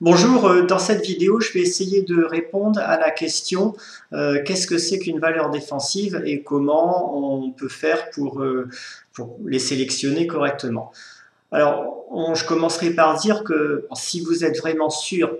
Bonjour, dans cette vidéo, je vais essayer de répondre à la question qu'est-ce que c'est qu'une valeur défensive et comment on peut faire pour les sélectionner correctement. Alors, je commencerai par dire que si vous êtes vraiment sûr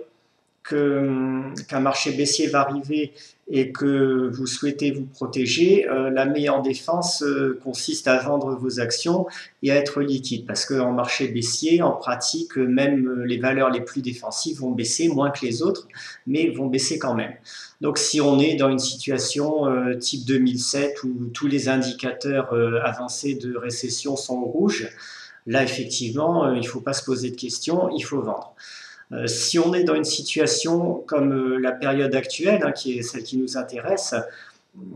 qu'un marché baissier va arriver et que vous souhaitez vous protéger, la meilleure défense consiste à vendre vos actions et à être liquide. Parce qu'en marché baissier, en pratique, même les valeurs les plus défensives vont baisser, moins que les autres, mais vont baisser quand même. Donc si on est dans une situation type 2007 où tous les indicateurs avancés de récession sont au rouge, là effectivement, il ne faut pas se poser de questions, il faut vendre. Si on est dans une situation comme la période actuelle, qui est celle qui nous intéresse,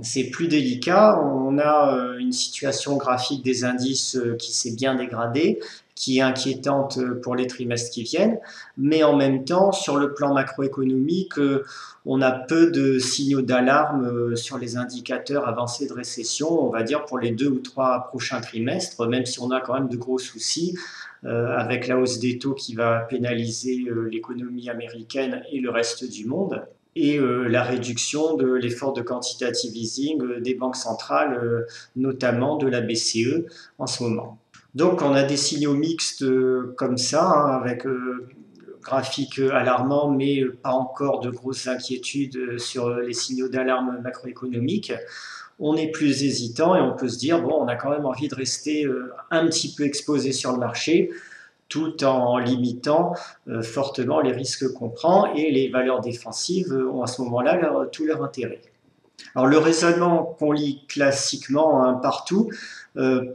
c'est plus délicat. On a une situation graphique des indices qui s'est bien dégradée, qui est inquiétante pour les trimestres qui viennent, mais en même temps, sur le plan macroéconomique, on a peu de signaux d'alarme sur les indicateurs avancés de récession, on va dire pour les 2 ou 3 prochains trimestres, même si on a quand même de gros soucis avec la hausse des taux qui va pénaliser l'économie américaine et le reste du monde, et la réduction de l'effort de quantitative easing des banques centrales, notamment de la BCE en ce moment. Donc on a des signaux mixtes comme ça, avec graphique alarmant, mais pas encore de grosses inquiétudes sur les signaux d'alarme macroéconomiques. On est plus hésitant et on peut se dire, bon, on a quand même envie de rester un petit peu exposé sur le marché, tout en limitant fortement les risques qu'on prend, et les valeurs défensives ont à ce moment-là tout leur intérêt. Alors le raisonnement qu'on lit classiquement partout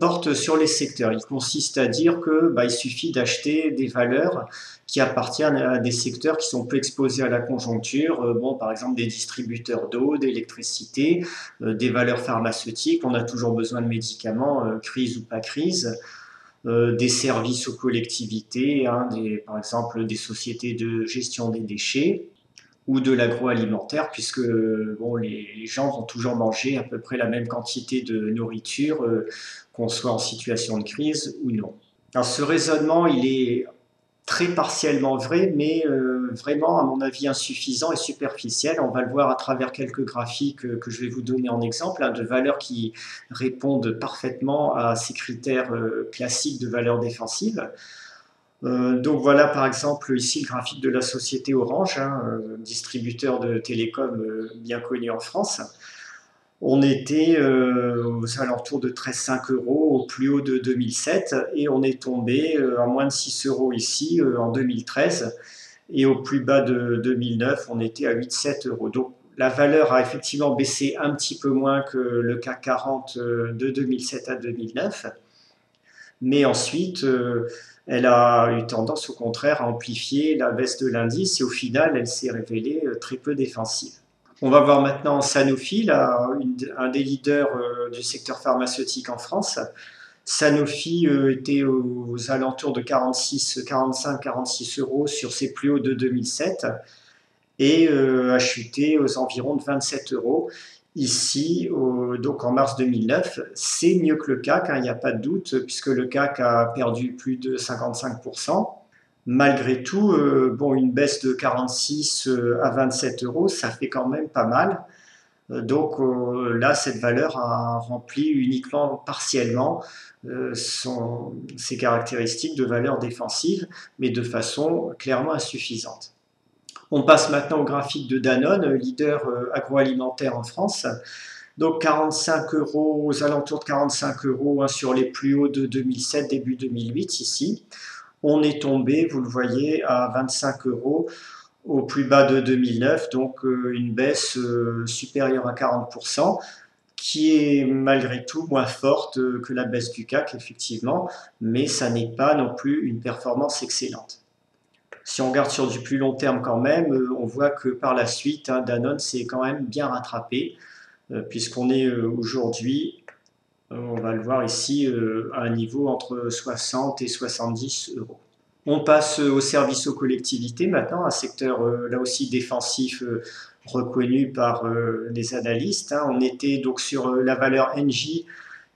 porte sur les secteurs. Il consiste à dire qu'il suffit d'acheter des valeurs qui appartiennent à des secteurs qui sont peu exposés à la conjoncture, par exemple des distributeurs d'eau, d'électricité, des valeurs pharmaceutiques, on a toujours besoin de médicaments, crise ou pas crise, des services aux collectivités, par exemple des sociétés de gestion des déchets, ou de l'agroalimentaire, puisque les gens vont toujours manger à peu près la même quantité de nourriture, qu'on soit en situation de crise ou non. Alors ce raisonnement, il est très partiellement vrai, mais vraiment, à mon avis, insuffisant et superficiel. On va le voir à travers quelques graphiques que je vais vous donner en exemple, de valeurs qui répondent parfaitement à ces critères classiques de valeurs défensives. Donc voilà par exemple ici le graphique de la société Orange, distributeur de télécom bien connu en France. On était aux alentours de 13,5 € au plus haut de 2007 et on est tombé à moins de 6 € ici en 2013, et au plus bas de 2009 on était à 8,7 €. Donc la valeur a effectivement baissé un petit peu moins que le CAC 40 de 2007 à 2009, mais ensuite elle a eu tendance au contraire à amplifier la baisse de l'indice et au final elle s'est révélée très peu défensive. On va voir maintenant Sanofi, un des leaders du secteur pharmaceutique en France. Sanofi était aux alentours de 45-46 € sur ses plus hauts de 2007 et a chuté aux environs de 27 € ici, donc en mars 2009. C'est mieux que le CAC, il n'y a pas de doute, puisque le CAC a perdu plus de 55%. Malgré tout, une baisse de 46 à 27 €, ça fait quand même pas mal. Donc là, cette valeur a rempli uniquement partiellement ses caractéristiques de valeur défensive, mais de façon clairement insuffisante. On passe maintenant au graphique de Danone, leader agroalimentaire en France. Donc 45 €, aux alentours de 45 € sur les plus hauts de 2007, début 2008 ici. On est tombé, vous le voyez, à 25 € au plus bas de 2009, donc une baisse supérieure à 40%, qui est malgré tout moins forte que la baisse du CAC, effectivement, mais ça n'est pas non plus une performance excellente. Si on regarde sur du plus long terme quand même, on voit que par la suite, Danone s'est quand même bien rattrapé, puisqu'on est aujourd'hui, on va le voir ici, à un niveau entre 60 et 70 €. On passe au service aux collectivités maintenant, un secteur là aussi défensif reconnu par les analystes. On était donc sur la valeur Engie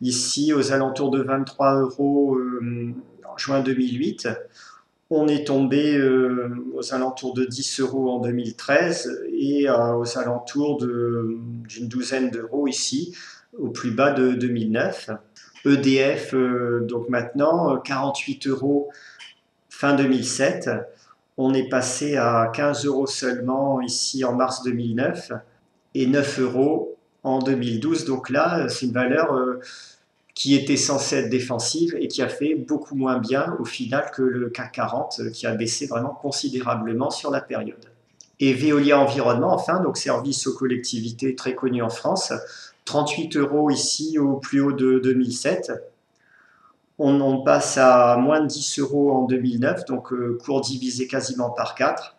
ici aux alentours de 23 € en juin 2008. On est tombé aux alentours de 10 euros en 2013 et aux alentours d'une douzaine d'euros ici, au plus bas de 2009. EDF, donc maintenant, 48 euros fin 2007. On est passé à 15 euros seulement ici en mars 2009 et 9 euros en 2012. Donc là, c'est une valeur qui était censée être défensive et qui a fait beaucoup moins bien au final que le CAC 40 qui a baissé vraiment considérablement sur la période. Et Veolia Environnement, enfin, donc service aux collectivités très connu en France, 38 euros ici au plus haut de 2007. On passe à moins de 10 euros en 2009, donc cours divisé quasiment par 4.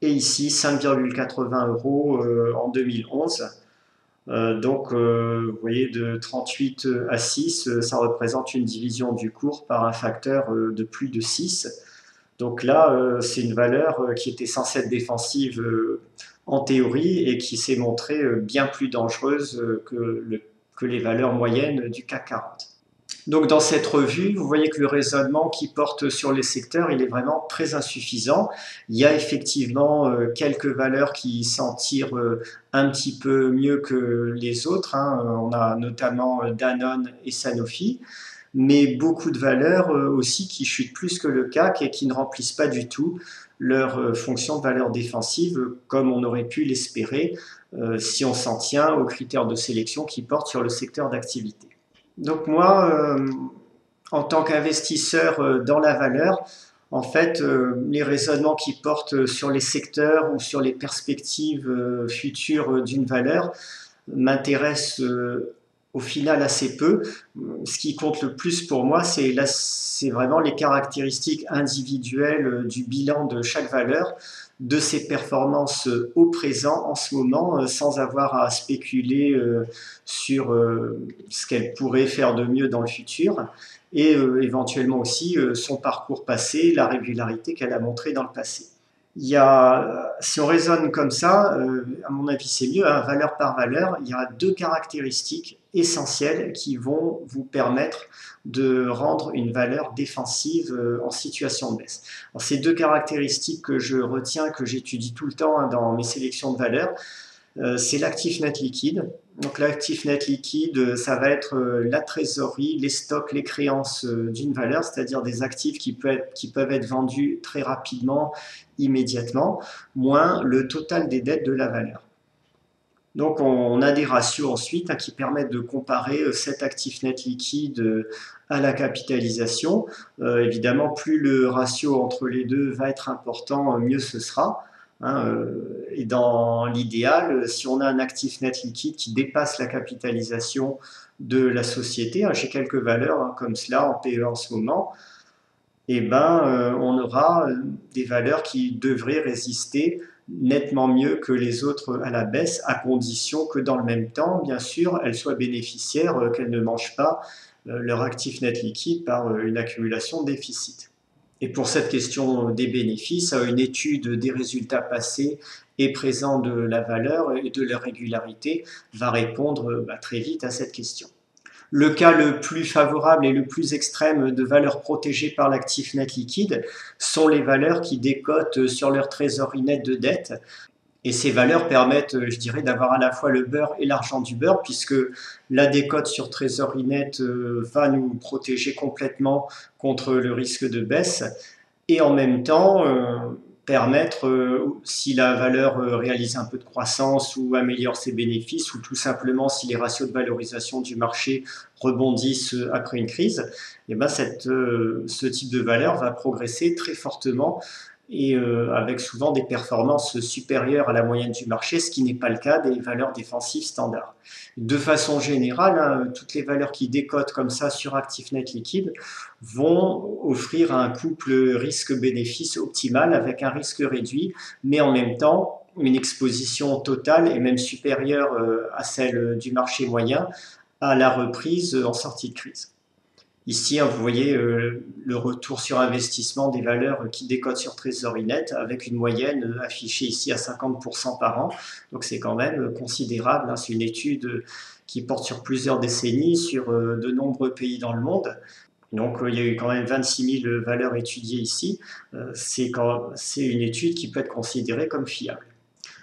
Et ici, 5,80 euros en 2011. Vous voyez, de 38 à 6, ça représente une division du cours par un facteur de plus de 6. Donc là, c'est une valeur qui était censée être défensive en théorie et qui s'est montrée bien plus dangereuse que les valeurs moyennes du CAC 40. Donc dans cette revue, vous voyez que le raisonnement qui porte sur les secteurs, il est vraiment très insuffisant. Il y a effectivement quelques valeurs qui s'en tirent un petit peu mieux que les autres, hein. On a notamment Danone et Sanofi, mais beaucoup de valeurs aussi qui chutent plus que le CAC et qui ne remplissent pas du tout leur fonction de valeur défensive comme on aurait pu l'espérer si on s'en tient aux critères de sélection qui portent sur le secteur d'activité. Donc moi, en tant qu'investisseur dans la valeur, en fait, les raisonnements qui portent sur les secteurs ou sur les perspectives futures d'une valeur m'intéressent au final assez peu. Ce qui compte le plus pour moi, c'est vraiment les caractéristiques individuelles du bilan de chaque valeur, de ses performances au présent, en ce moment, sans avoir à spéculer sur ce qu'elle pourrait faire de mieux dans le futur, et éventuellement aussi son parcours passé, la régularité qu'elle a montré dans le passé. Si on raisonne comme ça, à mon avis c'est mieux, hein, valeur par valeur, il y a deux caractéristiques essentielles qui vont vous permettre de rendre une valeur défensive en situation de baisse. Alors, ces deux caractéristiques que je retiens, que j'étudie tout le temps hein, dans mes sélections de valeurs, c'est l'actif net liquide. Donc l'actif net liquide, ça va être la trésorerie, les stocks, les créances d'une valeur, c'est-à-dire des actifs qui peuvent être vendus très rapidement, immédiatement, moins le total des dettes de la valeur. Donc on a des ratios ensuite hein, qui permettent de comparer cet actif net liquide à la capitalisation. Évidemment, plus le ratio entre les deux va être important, mieux ce sera. Hein, et dans l'idéal, si on a un actif net liquide qui dépasse la capitalisation de la société, hein, j'ai quelques valeurs hein, comme cela en PE en ce moment, eh ben, on aura des valeurs qui devraient résister nettement mieux que les autres à la baisse, à condition que dans le même temps, bien sûr, elles soient bénéficiaires, qu'elles ne mangent pas leur actif net liquide par une accumulation de déficit. Et pour cette question des bénéfices, une étude des résultats passés et présents de la valeur et de leur régularité va répondre très vite à cette question. Le cas le plus favorable et le plus extrême de valeurs protégées par l'actif net liquide sont les valeurs qui décotent sur leur trésorerie nette de dette. Et ces valeurs permettent, je dirais, d'avoir à la fois le beurre et l'argent du beurre, puisque la décote sur trésorerie nette va nous protéger complètement contre le risque de baisse, et en même temps permettre, si la valeur réalise un peu de croissance ou améliore ses bénéfices, ou tout simplement si les ratios de valorisation du marché rebondissent après une crise, et ben ce type de valeur va progresser très fortement et avec souvent des performances supérieures à la moyenne du marché, ce qui n'est pas le cas des valeurs défensives standards. De façon générale, hein, toutes les valeurs qui décotent comme ça sur actifs net liquides vont offrir un couple risque-bénéfice optimal avec un risque réduit, mais en même temps une exposition totale et même supérieure à celle du marché moyen à la reprise en sortie de crise. Ici, vous voyez le retour sur investissement des valeurs qui décotent sur trésorerie nette avec une moyenne affichée ici à 50% par an. Donc c'est quand même considérable, hein. C'est une étude qui porte sur plusieurs décennies, sur de nombreux pays dans le monde. Donc il y a eu quand même 26 000 valeurs étudiées ici. C'est une étude qui peut être considérée comme fiable.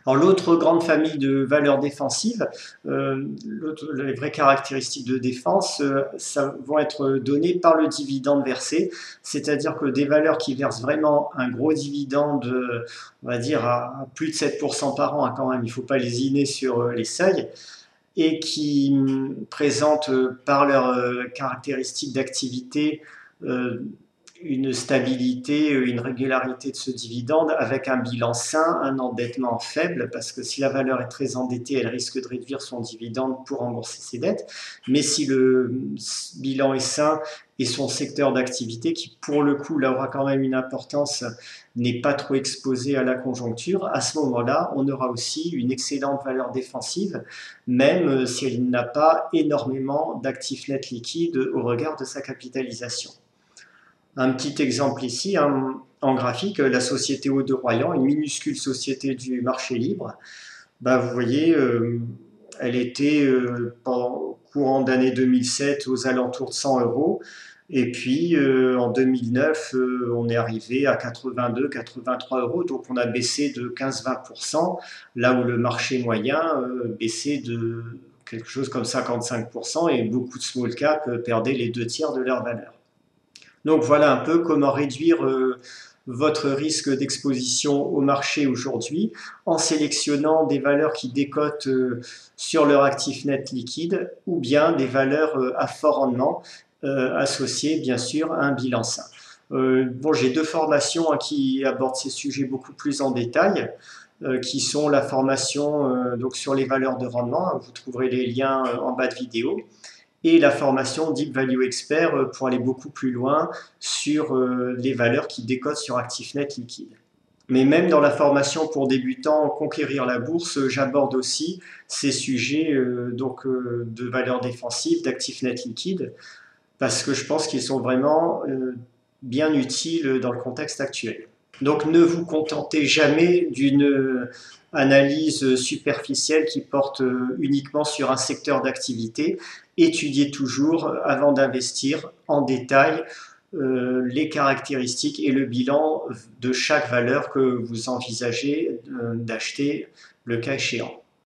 Alors l'autre grande famille de valeurs défensives, les vraies caractéristiques de défense, ça vont être données par le dividende versé, c'est-à-dire que des valeurs qui versent vraiment un gros dividende, on va dire à plus de 7% par an, hein, quand même, il ne faut pas lésiner sur les seuils, et qui présentent par leurs caractéristiques d'activité une stabilité, une régularité de ce dividende avec un bilan sain, un endettement faible, parce que si la valeur est très endettée, elle risque de réduire son dividende pour rembourser ses dettes. Mais si le bilan est sain et son secteur d'activité, qui pour le coup là aura quand même une importance, n'est pas trop exposé à la conjoncture, à ce moment-là, on aura aussi une excellente valeur défensive, même si elle n'a pas énormément d'actifs nets liquides au regard de sa capitalisation. Un petit exemple ici, hein, en graphique, la société Eau de Royan, une minuscule société du marché libre. Bah, vous voyez, elle était au courant d'année 2007 aux alentours de 100 euros. Et puis en 2009, on est arrivé à 82, 83 euros. Donc on a baissé de 15-20%, là où le marché moyen baissait de quelque chose comme 55%, et beaucoup de small cap perdaient les 2 tiers de leur valeur. Donc voilà un peu comment réduire votre risque d'exposition au marché aujourd'hui en sélectionnant des valeurs qui décotent sur leur actif net liquide ou bien des valeurs à fort rendement associées bien sûr à un bilan sain. Bon, j'ai 2 formations qui abordent ces sujets beaucoup plus en détail, qui sont la formation donc sur les valeurs de rendement, vous trouverez les liens en bas de vidéo, et la formation Deep Value Expert pour aller beaucoup plus loin sur les valeurs qui décotent sur actifs nets liquides. Mais même dans la formation pour débutants Conquérir la bourse, j'aborde aussi ces sujets de valeurs défensives, d'actifs nets liquides, parce que je pense qu'ils sont vraiment bien utiles dans le contexte actuel. Donc ne vous contentez jamais d'une analyse superficielle qui porte uniquement sur un secteur d'activité. Étudiez toujours, avant d'investir, en détail les caractéristiques et le bilan de chaque valeur que vous envisagez d'acheter le cas échéant.